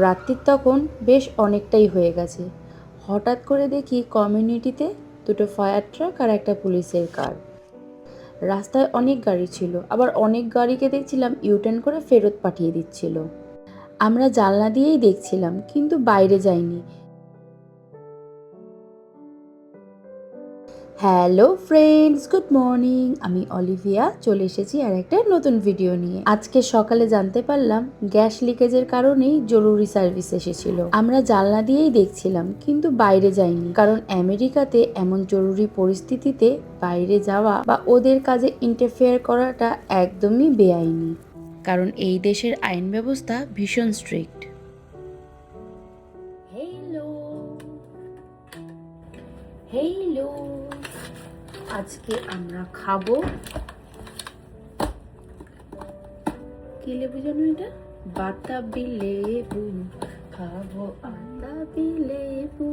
রাত্রির তখন বেশ অনেকটাই হয়ে গেছে। হঠাৎ করে দেখি কমিউনিটিতে দুটো ফায়ার ট্রাক আর একটা পুলিশের কার। রাস্তায় অনেক গাড়ি ছিল, আবার অনেক গাড়িকে দেখছিলাম ইউটার্ন করে ফেরত পাঠিয়ে দিচ্ছিল। আমরা জানলা দিয়েই দেখছিলাম, কিন্তু বাইরে যাইনি। Hello friends, good morning. আমি অলিভিয়া চলে এসেছি আর একটা নতুন ভিডিও নিয়ে। আজকে সকালে জানতে পারলাম গ্যাস লিকেজের কারণেই জরুরি সার্ভিস এসেছিল। আমরা জানলা দিয়েই দেখছিলাম, কিন্তু বাইরে যাইনি, কারণ আমেরিকাতে এমন জরুরি পরিস্থিতিতে বাইরে যাওয়া বা ওদের কাজে ইন্টারফেয়ার করাটা একদমই বেআইনি, কারণ এই দেশের আইন ব্যবস্থা ভীষণ স্ট্রিক্ট। হ্যালো হ্যালো, আজকে আমরা খাবো কি লেবু জানো? এটা বাতাবি লেবু। খাবো বাতাবি লেবু।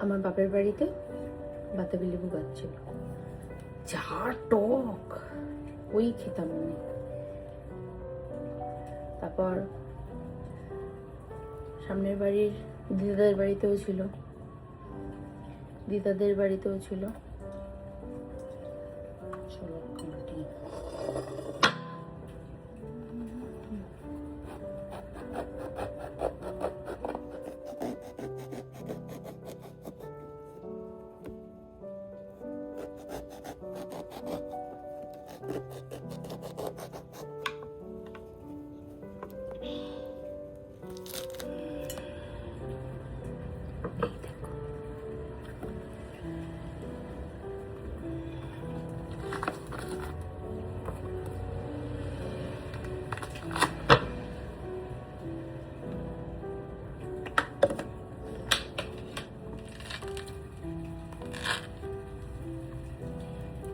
আমার বাপের বাড়িতে বাতাবি লেবু গাছ ছিল, যা টক, ওই খেতাম আমি। তারপর সামনের বাড়ির দিদাদের বাড়িতেও ছিল, দিদাদের বাড়িতেও ছিল।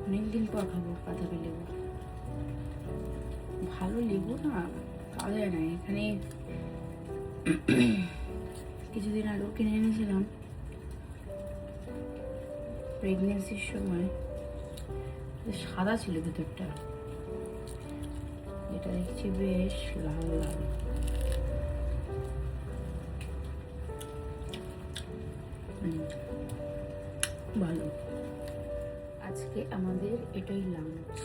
অনেকদিন পর খাবো বাতাবি লেবু। ভালো লেবু না পাওয়া যায় না এখানে। কিছুদিন আগেও কিনে এনেছিলাম প্রেগনেন্সির সময়, সাদা ছিল ভেতরটা, এটা দেখছি বেশ লাল লাল। ভালো। আজকে আমাদের এটাই লাঞ্চ।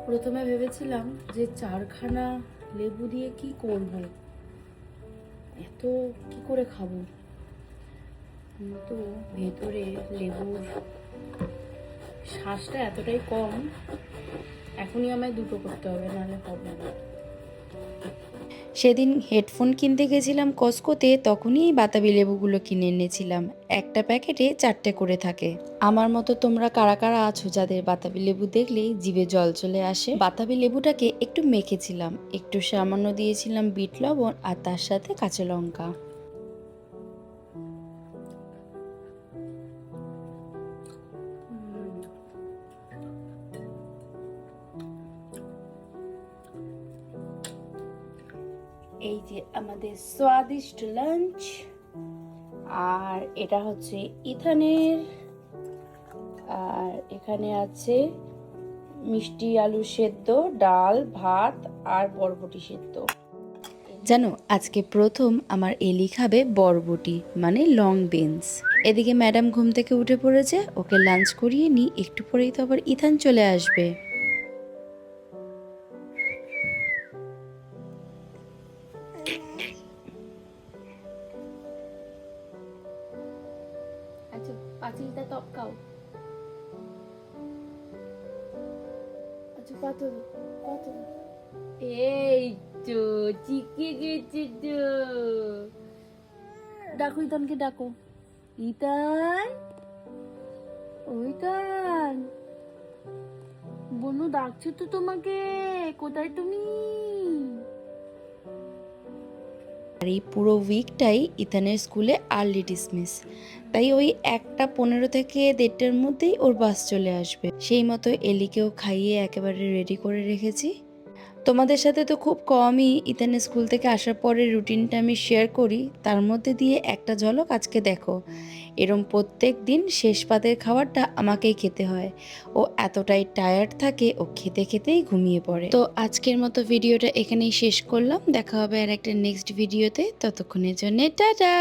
প্রথমে ভেবেছিলাম যে 4খানা লেবু দিয়ে কি করব, এত কি করে খাবো, কিন্তু ভেতরে লেবুর শ্বাসটা এতটাই কম, এখনই আমায় দুটো করতে হবে, নাহলে হবে না। সেদিন হেডফোন কিনতে গেছিলাম কসকোতে, তখনই এই বাতাবি লেবুগুলো কিনে এনেছিলাম। একটা প্যাকেটে 4টে করে থাকে। আমার মতো তোমরা কারা কারা আছো যাদের বাতাবি লেবু দেখলেই জিভে জল চলে আসে? বাতাবি লেবুটাকে একটু মেখেছিলাম, একটু সামান্য দিয়েছিলাম বিট লবণ আর তার সাথে কাঁচা লঙ্কা। এই যে আমাদের স্বাদিষ্ট লাঞ্চ। আর এটা হচ্ছে ইথানের, আর এখানে আছে মিষ্টি আলু সেদ্ধ, ডাল, ভাত আর বরবটি সেদ্ধ। জানো, আজকে প্রথম আমার এলি খাবে বরবটি, মানে লং বিনস। এদিকে ম্যাডাম ঘুম থেকে উঠে পড়েছে, ওকে লাঞ্চ করিয়ে নি, একটু পরেই তো আবার ইথান চলে আসবে। আচ্ছা, পাঁচিলটা টপকাও। আচ্ছা, পাথর পাথর। এই তো চিকে গেছে তো। ডাকো ইতানকে, ডাকো ইতান। ওইতান, বনু ডাকছে তো তোমাকে, কোথায় তুমি? আর এই পুরো উইকটাই ইথানের স্কুলে আর্লি ডিসমিস, তাই ওই 1:15 থেকে 1:30টার মধ্যেই ওর বাস চলে আসবে। সেই মতো এলিকেও খাইয়ে একেবারে রেডি করে রেখেছি। তোমাদের সাথে তো খুব কমই ইথানের স্কুল থেকে আসার পরে রুটিনটা আমি শেয়ার করি, তার মধ্যে দিয়ে একটা ঝলক আজকে দেখো। এরম প্রত্যেক দিন শেষ পাতের খাবারটা আমাকেই খেতে হয়। ও এতটাই টায়ার্ড থাকে, ও খেতে খেতেই ঘুমিয়ে পড়ে। তো আজকের মতো ভিডিওটা এখানেই শেষ করলাম, দেখা হবে আর একটা নেক্সট ভিডিওতে। ততক্ষণের জন্য টাটা।